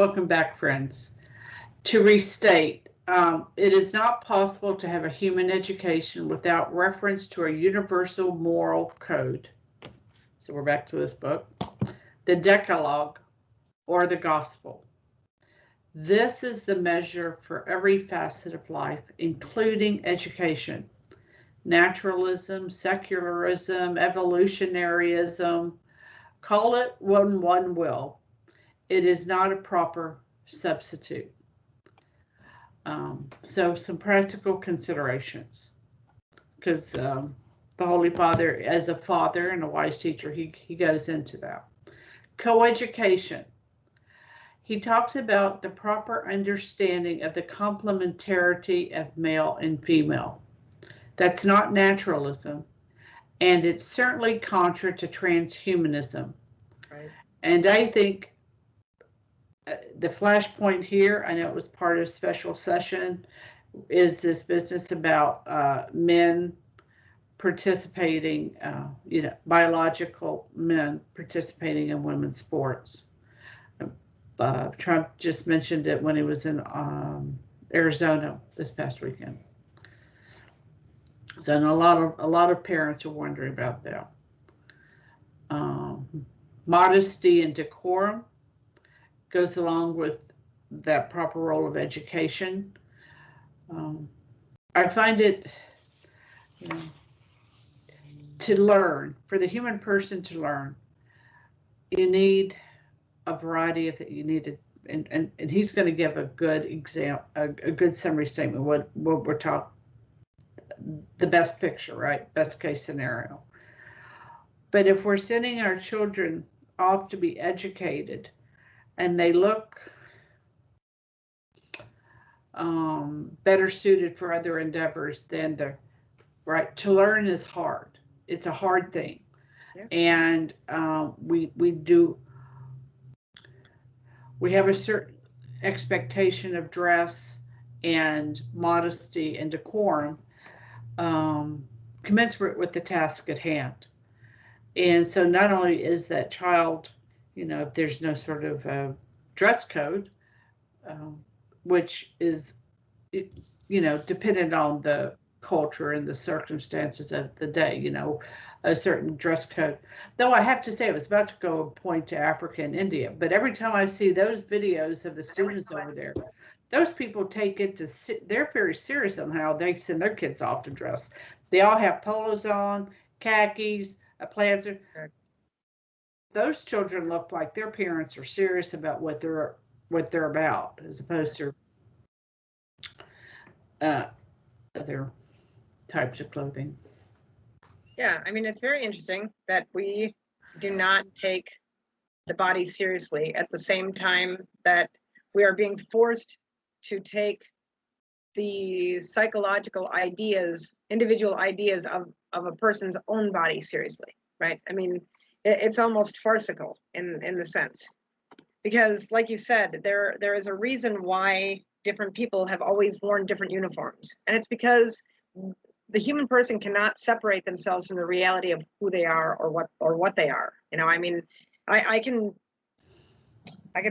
Welcome back, friends. To restate, it is not possible to have a human education without reference to a universal moral code. So we're back to this book, the Decalogue, or the Gospel. This is the measure for every facet of life, including education. Naturalism, secularism, evolutionaryism, call it what one will. It is not a proper substitute. So some practical considerations, because the Holy Father, as a father and a wise teacher, he goes into that. Coeducation. He talks about the proper understanding of the complementarity of male and female. That's not naturalism, and it's certainly contra to transhumanism. Right. And I think the flashpoint here, I know it was part of a special session, is this business about men participating, biological men participating in women's sports. Trump just mentioned it when he was in Arizona this past weekend. So a lot of parents are wondering about that. Modesty and decorum goes along with that proper role of education. I find it, to learn, for the human person to learn, you need a variety of things. You need to, and he's going to give a good example, a good summary statement, what we're talking, the best picture, right? Best case scenario. But if we're sending our children off to be educated, and they look better suited for other endeavors than right. To learn is hard. It's a hard thing. Yeah. And we have a certain expectation of dress and modesty and decorum commensurate with the task at hand. And so not only is that child, if there's no sort of dress code, which is, dependent on the culture and the circumstances of the day, a certain dress code. Though I have to say, I was about to go and point to Africa and India, but every time I see those videos of the students over there, those people take it they're very serious on how they send their kids off to dress. They all have polos on, khakis, a planter. Those children look like their parents are serious about what they're about, as opposed to other types of clothing. Yeah, I mean, it's very interesting that we do not take the body seriously at the same time that we are being forced to take the psychological ideas, individual ideas of a person's own body seriously, right? I mean, it's almost farcical in the sense, because like you said, there is a reason why different people have always worn different uniforms, and it's because the human person cannot separate themselves from the reality of who they are or what they are. I mean, I can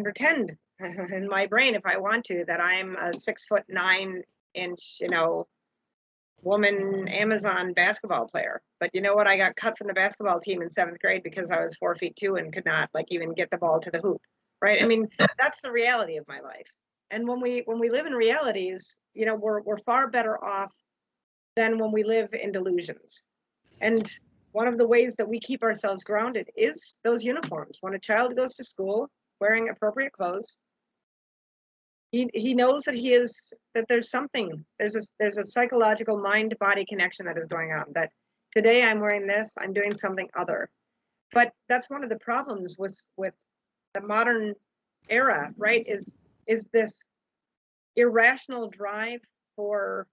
pretend in my brain, if I want to, that I'm a 6'9" woman Amazon basketball player. But you know what? I got cut from the basketball team in 7th grade because I was 4'2" and could not even get the ball to the hoop. Right? I mean, that's the reality of my life. And when we live in realities, we're far better off than when we live in delusions. And one of the ways that we keep ourselves grounded is those uniforms. When a child goes to school wearing appropriate clothes, he knows that there's a psychological mind-body connection that is going on, that today I'm wearing this, I'm doing something other. But that's one of the problems with the modern era, right? Is this irrational drive for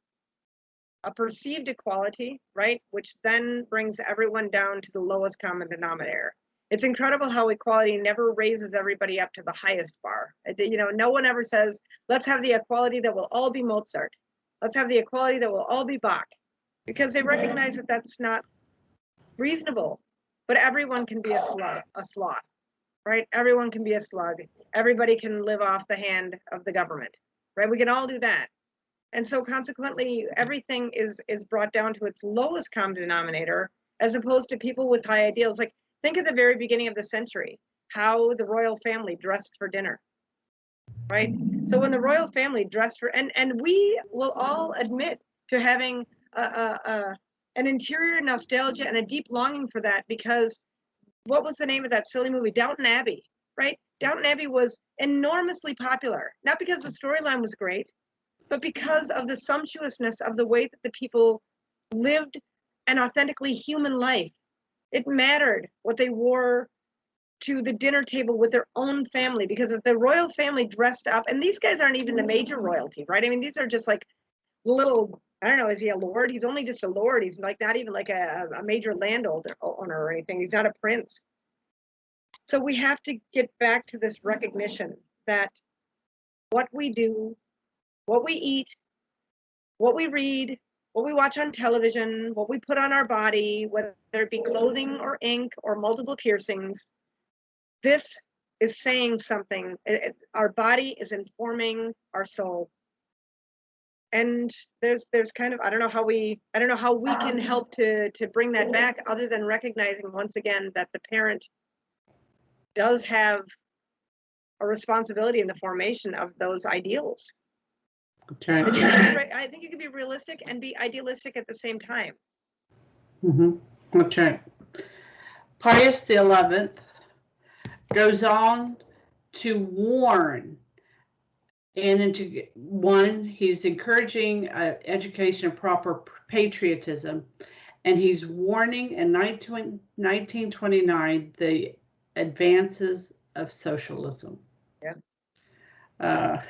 a perceived equality, right? Which then brings everyone down to the lowest common denominator. It's incredible how equality never raises everybody up to the highest bar. No one ever says, let's have the equality that will all be Mozart. Let's have the equality that will all be Bach, because they recognize that that's not reasonable. But everyone can be a sloth. right? Everyone can be a slug. Everybody can live off the hand of the government, right? We can all do that. And so consequently, everything is brought down to its lowest common denominator, as opposed to people with high ideals. Like, think at the very beginning of the century, how the royal family dressed for dinner, right? So when the royal family dressed for, and we will all admit to having an interior nostalgia and a deep longing for that, because what was the name of that silly movie? Downton Abbey, right? Downton Abbey was enormously popular, not because the storyline was great, but because of the sumptuousness of the way that the people lived an authentically human life. It mattered what they wore to the dinner table with their own family, because if the royal family dressed up, and these guys aren't even the major royalty, right? I mean, these are just like little, I don't know, is he a lord? He's only just a lord. He's like not even like a major landowner or anything. He's not a prince. So we have to get back to this recognition that what we do, what we eat, what we read, what we watch on television, what we put on our body, whether it be clothing or ink or multiple piercings, this is saying something. Our body is informing our soul. And there's kind of, I don't know how we can help to bring that back, other than recognizing once again that the parent does have a responsibility in the formation of those ideals. Okay. I think you can be realistic and be idealistic at the same time. Okay. Pius XI goes on to warn, and he's encouraging education of proper patriotism, and he's warning in 1929 the advances of socialism. Yeah.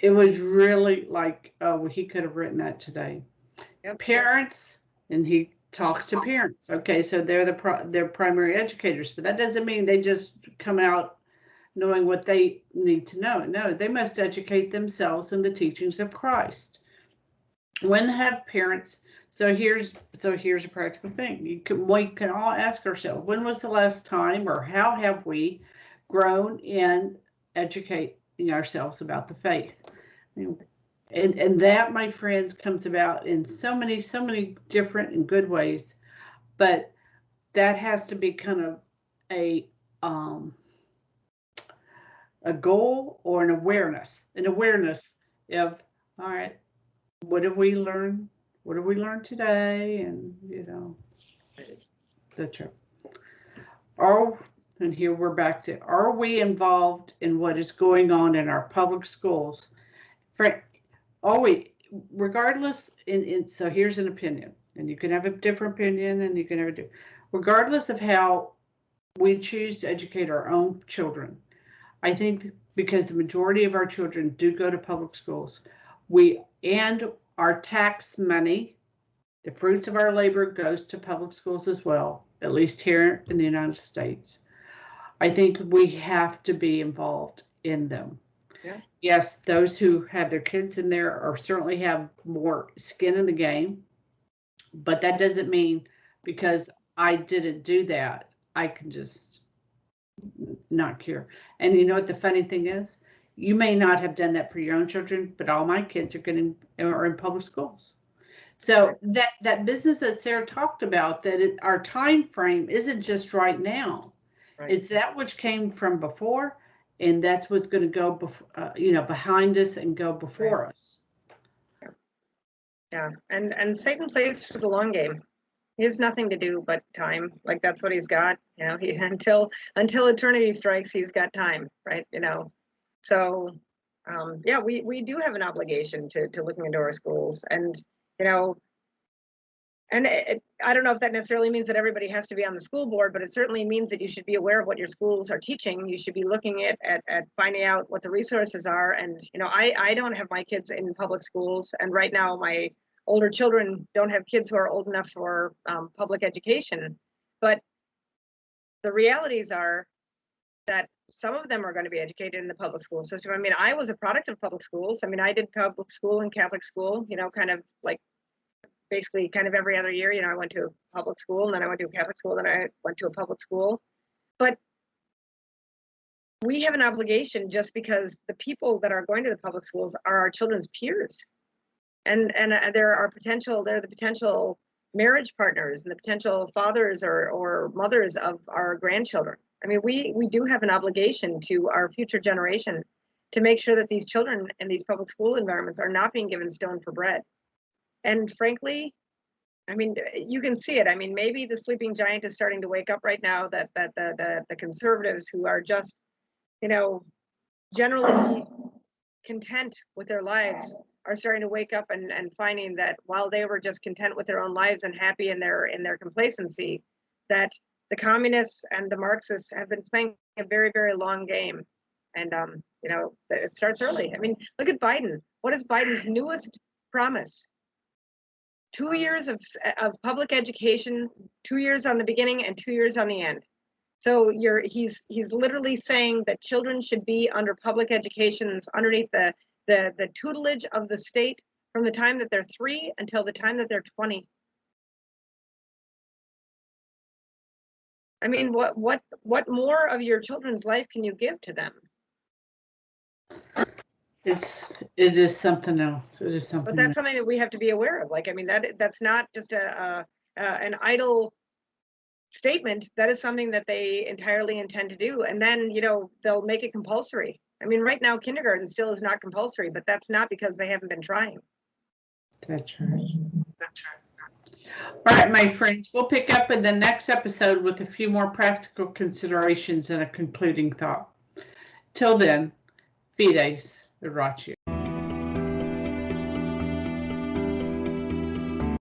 It was really like, oh, he could have written that today. Yep. Parents, and he talks to parents. Okay, so they're primary educators, but that doesn't mean they just come out knowing what they need to know. No, they must educate themselves in the teachings of Christ. When have parents? So here's a practical thing. We can all ask ourselves, when was the last time, or how have we grown in educating ourselves about the faith? And that, my friends, comes about in so many different and good ways, but that has to be kind of a goal or an awareness of, all right, what have we learned? What did we learn today? And that's true. And here we're back to, are we involved in what is going on in our public schools? Regardless, so here's an opinion, and you can have a different opinion, and you can have a different, regardless of how we choose to educate our own children. I think because the majority of our children do go to public schools, and our tax money, the fruits of our labor, goes to public schools as well, at least here in the United States. I think we have to be involved in them. Yeah. Yes, those who have their kids in there are certainly have more skin in the game, but that doesn't mean because I didn't do that, I can just not care. And you know what the funny thing is? You may not have done that for your own children, but all my kids are in public schools. So that business that Sarah talked about, that our time frame isn't just right now. Right. It's that which came from before, and that's what's going to go behind us and go before us. Yeah, and Satan plays for the long game. He has nothing to do but time. Like, that's what he's got. Until eternity strikes, he's got time, right? So yeah, we do have an obligation to looking into our schools, and and I don't know if that necessarily means that everybody has to be on the school board, but it certainly means that you should be aware of what your schools are teaching. You should be looking at finding out what the resources are. And I don't have my kids in public schools, and right now my older children don't have kids who are old enough for public education. But the realities are that some of them are going to be educated in the public school system. I mean, I was a product of public schools. I mean, I did public school and Catholic school, kind of like basically kind of every other year. I went to a public school, and then I went to a Catholic school, then I went to a public school. But we have an obligation just because the people that are going to the public schools are our children's peers. And they're the potential marriage partners and the potential fathers or mothers of our grandchildren. I mean, we do have an obligation to our future generation to make sure that these children in these public school environments are not being given stone for bread. And frankly, I mean, you can see it. I mean, maybe the sleeping giant is starting to wake up right now, that the conservatives who are just, you know, generally content with their lives are starting to wake up and finding that while they were just content with their own lives and happy in their complacency, that the communists and the Marxists have been playing a very, very long game. And, you know, it starts early. I mean, look at Biden. What is Biden's newest promise? 2 years of public education, 2 years on the beginning and 2 years on the end. So he's literally saying that children should be under public educations underneath the tutelage of the state from the time that they're 3 until the time that they're 20. I mean, what more of your children's life can you give to them? It is something else. It is something. But that's something that we have to be aware of. Like, I mean, that's not just an idle statement. That is something that they entirely intend to do. And then, you know, they'll make it compulsory. I mean, right now, kindergarten still is not compulsory, but that's not because they haven't been trying. That's right. That's right. All right, my friends, we'll pick up in the next episode with a few more practical considerations and a concluding thought. Till then, fides, Ratio.